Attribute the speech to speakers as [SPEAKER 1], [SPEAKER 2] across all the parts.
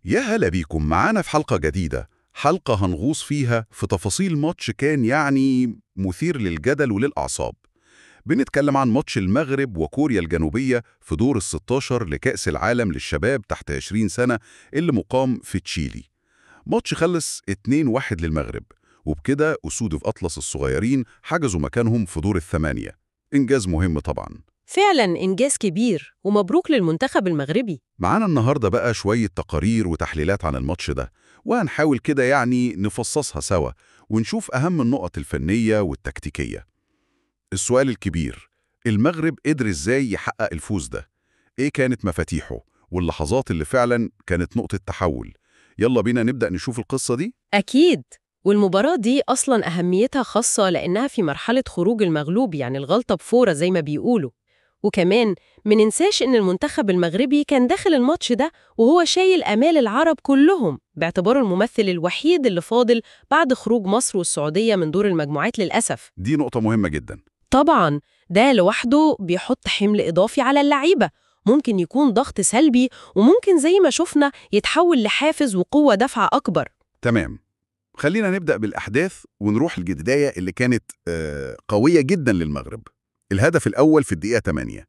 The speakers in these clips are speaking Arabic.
[SPEAKER 1] يا هلا بيكم معانا في حلقة جديدة، حلقة هنغوص فيها في تفاصيل ماتش كان مثير للجدل وللأعصاب. بنتكلم عن ماتش المغرب وكوريا الجنوبية في دور ال16 لكأس العالم للشباب تحت 20 سنة اللي مقام في تشيلي. ماتش خلص 2-1 للمغرب، وبكده أسود في أطلس الصغيرين حجزوا مكانهم في دور الثمانية. إنجاز مهم طبعاً.
[SPEAKER 2] فعلا إنجاز كبير ومبروك للمنتخب المغربي.
[SPEAKER 1] معانا النهاردة بقى شوية تقارير وتحليلات عن الماتش ده، وهنحاول كده نفصصها سوا ونشوف أهم النقط الفنية والتكتيكية. السؤال الكبير، المغرب قدر إزاي يحقق الفوز ده؟ إيه كانت مفاتيحه؟ واللحظات اللي فعلا كانت نقطة تحول؟ يلا بينا نبدأ نشوف القصة دي.
[SPEAKER 2] أكيد، والمباراة دي أصلا أهميتها خاصة لأنها في مرحلة خروج المغلوب، يعني الغلطة بفورة زي ما بيقولوا. وكمان مننساش إن المنتخب المغربي كان داخل الماتش ده وهو شايل آمال العرب كلهم باعتباره الممثل الوحيد اللي فاضل بعد خروج مصر والسعودية من دور المجموعات للأسف.
[SPEAKER 1] دي نقطة مهمة جدا.
[SPEAKER 2] طبعاً ده لوحده بيحط حمل إضافي على اللعيبة، ممكن يكون ضغط سلبي وممكن زي ما شفنا يتحول لحافز وقوة دفعة أكبر.
[SPEAKER 1] تمام، خلينا نبدأ بالأحداث ونروح الجداية اللي كانت قوية جدا للمغرب. الهدف الأول في الدقيقة 8،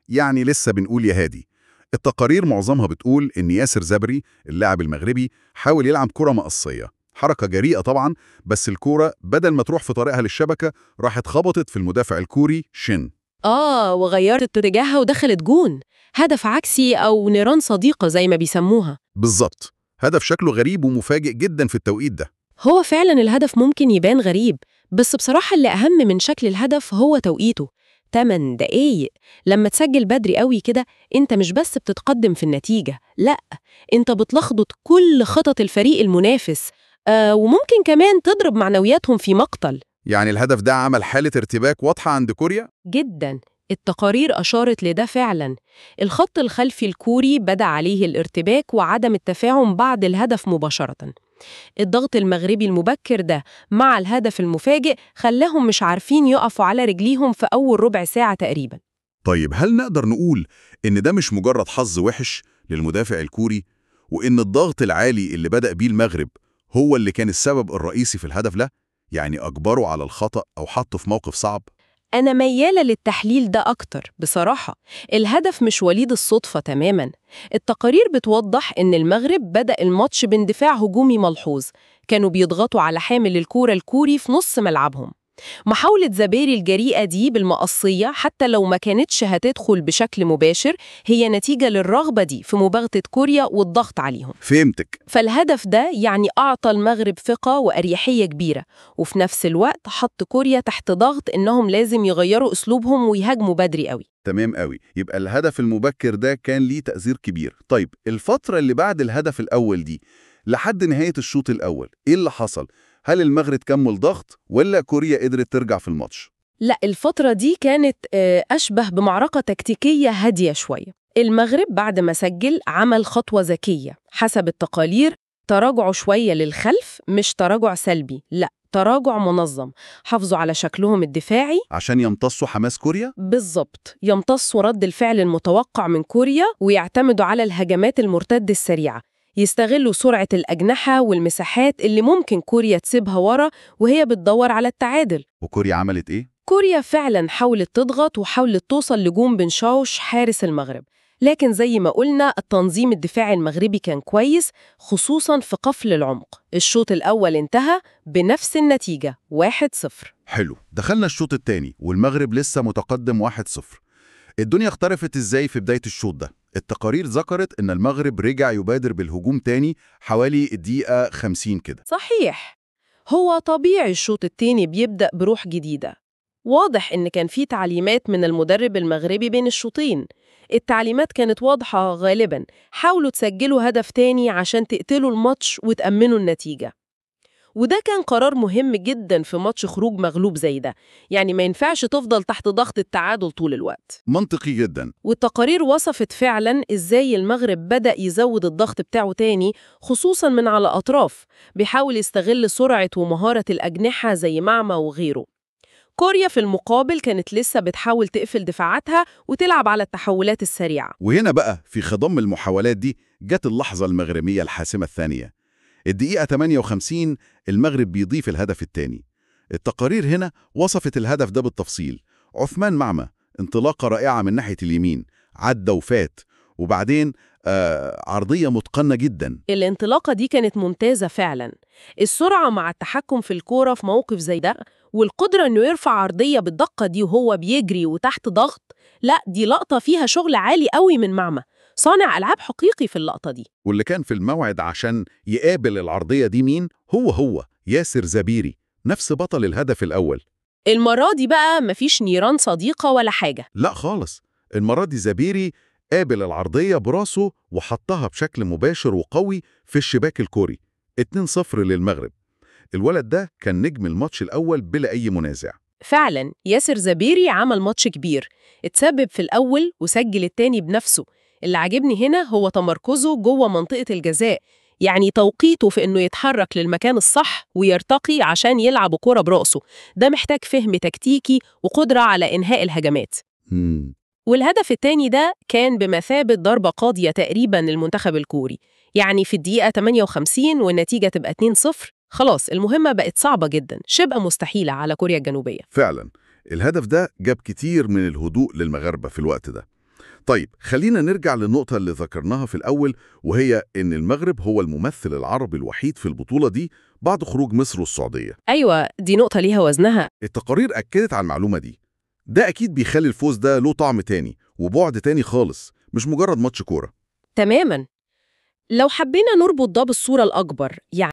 [SPEAKER 1] يعني لسه بنقول يا هادي. التقارير معظمها بتقول إن ياسر زبري اللاعب المغربي حاول يلعب كرة مقصية، حركة جريئة طبعا، بس الكرة بدل ما تروح في طريقها للشبكة راحت خبطت في المدافع الكوري شين.
[SPEAKER 2] وغيرت اتجاهها ودخلت جون، هدف عكسي أو نيران صديقة زي ما بيسموها.
[SPEAKER 1] بالظبط، هدف شكله غريب ومفاجئ جدا في التوقيت ده.
[SPEAKER 2] هو فعلا الهدف ممكن يبان غريب، بس بصراحة اللي أهم من شكل الهدف هو توقيته. 8 دقايق لما تسجل بدري قوي كده، انت مش بس بتتقدم في النتيجة، لا، انت بتلخبط كل خطط الفريق المنافس، وممكن كمان تضرب معنوياتهم في مقتل.
[SPEAKER 1] يعني الهدف ده عمل حالة ارتباك واضحة عند كوريا؟
[SPEAKER 2] جدا، التقارير أشارت لده فعلا. الخط الخلفي الكوري بدأ عليه الارتباك وعدم التفاعل بعد الهدف مباشرة. الضغط المغربي المبكر ده مع الهدف المفاجئ خلاهم مش عارفين يقفوا على رجليهم في أول ربع ساعة تقريبا.
[SPEAKER 1] طيب هل نقدر نقول إن ده مش مجرد حظ وحش للمدافع الكوري، وإن الضغط العالي اللي بدأ بيه المغرب هو اللي كان السبب الرئيسي في الهدف ده؟ يعني أجبره على الخطأ أو حطه في موقف صعب؟
[SPEAKER 2] أنا ميالة للتحليل ده أكتر بصراحة. الهدف مش وليد الصدفة تماماً. التقارير بتوضح إن المغرب بدأ الماتش باندفاع هجومي ملحوظ، كانوا بيضغطوا على حامل الكورة الكوري في نص ملعبهم. محاولة زبيري الجريئة دي بالمقصية حتى لو ما كانتش هتدخل بشكل مباشر هي نتيجة للرغبة دي في مباغتة كوريا والضغط عليهم.
[SPEAKER 1] فهمتك.
[SPEAKER 2] فالهدف ده يعني أعطى المغرب ثقة وأريحية كبيرة، وفي نفس الوقت حط كوريا تحت ضغط إنهم لازم يغيروا أسلوبهم ويهاجموا بدري قوي.
[SPEAKER 1] تمام قوي، يبقى الهدف المبكر ده كان ليه تأثير كبير. طيب الفترة اللي بعد الهدف الأول دي لحد نهاية الشوط الأول إيه اللي حصل؟ هل المغرب كمل ضغط ولا كوريا قدرت ترجع في الماتش؟
[SPEAKER 2] لا، الفترة دي كانت أشبه بمعركة تكتيكية هادية شوية. المغرب بعد ما سجل عمل خطوة ذكية حسب التقارير، تراجعوا شوية للخلف، مش تراجع سلبي، لا، تراجع منظم. حافظوا على شكلهم الدفاعي
[SPEAKER 1] عشان يمتصوا حماس كوريا؟
[SPEAKER 2] بالظبط، يمتصوا رد الفعل المتوقع من كوريا ويعتمدوا على الهجمات المرتدة السريعة، يستغلوا سرعة الأجنحة والمساحات اللي ممكن كوريا تسيبها ورا وهي بتدور على التعادل.
[SPEAKER 1] وكوريا عملت إيه؟
[SPEAKER 2] كوريا فعلا حاولت تضغط وحاولت توصل لجون بن شاوش حارس المغرب، لكن زي ما قلنا التنظيم الدفاعي المغربي كان كويس، خصوصا في قفل العمق. الشوط الأول انتهى بنفس النتيجة 1-0.
[SPEAKER 1] حلو، دخلنا الشوط الثاني والمغرب لسه متقدم 1-0. الدنيا اختلفت إزاي في بداية الشوط ده؟ التقارير ذكرت إن المغرب رجع يبادر بالهجوم تاني حوالي الدقيقة 50 كده.
[SPEAKER 2] صحيح، هو طبيعي الشوط التاني بيبدأ بروح جديدة. واضح إن كان في تعليمات من المدرب المغربي بين الشوطين. التعليمات كانت واضحة غالباً، حاولوا تسجلوا هدف تاني عشان تقتلوا الماتش وتأمنوا النتيجة. وده كان قرار مهم جداً في ماتش خروج مغلوب زي ده، يعني ما ينفعش تفضل تحت ضغط التعادل طول الوقت.
[SPEAKER 1] منطقي جدا.
[SPEAKER 2] والتقارير وصفت فعلاً إزاي المغرب بدأ يزود الضغط بتاعه تاني، خصوصاً من على أطراف، بيحاول يستغل سرعة ومهارة الأجنحة زي معمى وغيره. كوريا في المقابل كانت لسه بتحاول تقفل دفاعاتها وتلعب على التحولات السريعة.
[SPEAKER 1] وهنا بقى في خضم المحاولات دي جت اللحظة المغربية الحاسمة الثانية. الدقيقة 58 المغرب بيضيف الهدف الثاني. التقارير هنا وصفت الهدف ده بالتفصيل. عثمان معمى انطلاقة رائعة من ناحية اليمين، عدى وفات، وبعدين عرضية متقنة جدا.
[SPEAKER 2] الانطلاقة دي كانت ممتازة فعلا. السرعة مع التحكم في الكورة في موقف زي ده، والقدرة إنه يرفع عرضية بالدقة دي وهو بيجري وتحت ضغط، لا دي لقطة فيها شغل عالي قوي من معمى، صانع ألعاب حقيقي في اللقطة دي.
[SPEAKER 1] واللي كان في الموعد عشان يقابل العرضية دي مين؟ هو ياسر زبيري، نفس بطل الهدف الأول.
[SPEAKER 2] المرة دي بقى مفيش نيران صديقة ولا حاجة.
[SPEAKER 1] لا خالص، المرة دي زبيري قابل العرضية براسه وحطها بشكل مباشر وقوي في الشباك الكوري. 2-0 للمغرب. الولد ده كان نجم الماتش الأول بلا أي منازع.
[SPEAKER 2] فعلا ياسر زبيري عمل ماتش كبير، اتسبب في الأول وسجل التاني بنفسه. اللي عجبني هنا هو تمركزه جوه منطقة الجزاء، يعني توقيته في إنه يتحرك للمكان الصح ويرتقي عشان يلعب كرة برأسه. ده محتاج فهم تكتيكي وقدرة على إنهاء الهجمات. والهدف التاني ده كان بمثابة ضربة قاضية تقريباً للمنتخب الكوري، يعني في الدقيقة 58 والنتيجة تبقى 2-0، خلاص المهمة بقت صعبة جداً، شبه مستحيلة على كوريا الجنوبية.
[SPEAKER 1] فعلا الهدف ده جاب كتير من الهدوء للمغاربة في الوقت ده. طيب خلينا نرجع للنقطة اللي ذكرناها في الأول، وهي إن المغرب هو الممثل العربي الوحيد في البطولة دي بعد خروج مصر والسعودية.
[SPEAKER 2] أيوة، دي نقطة ليها وزنها.
[SPEAKER 1] التقارير أكدت على المعلومة دي. ده أكيد بيخلي الفوز ده له طعم تاني وبعد تاني خالص، مش مجرد ماتش كورة.
[SPEAKER 2] تماماً. لو حبينا نربط ده بالصورة الأكبر، يعني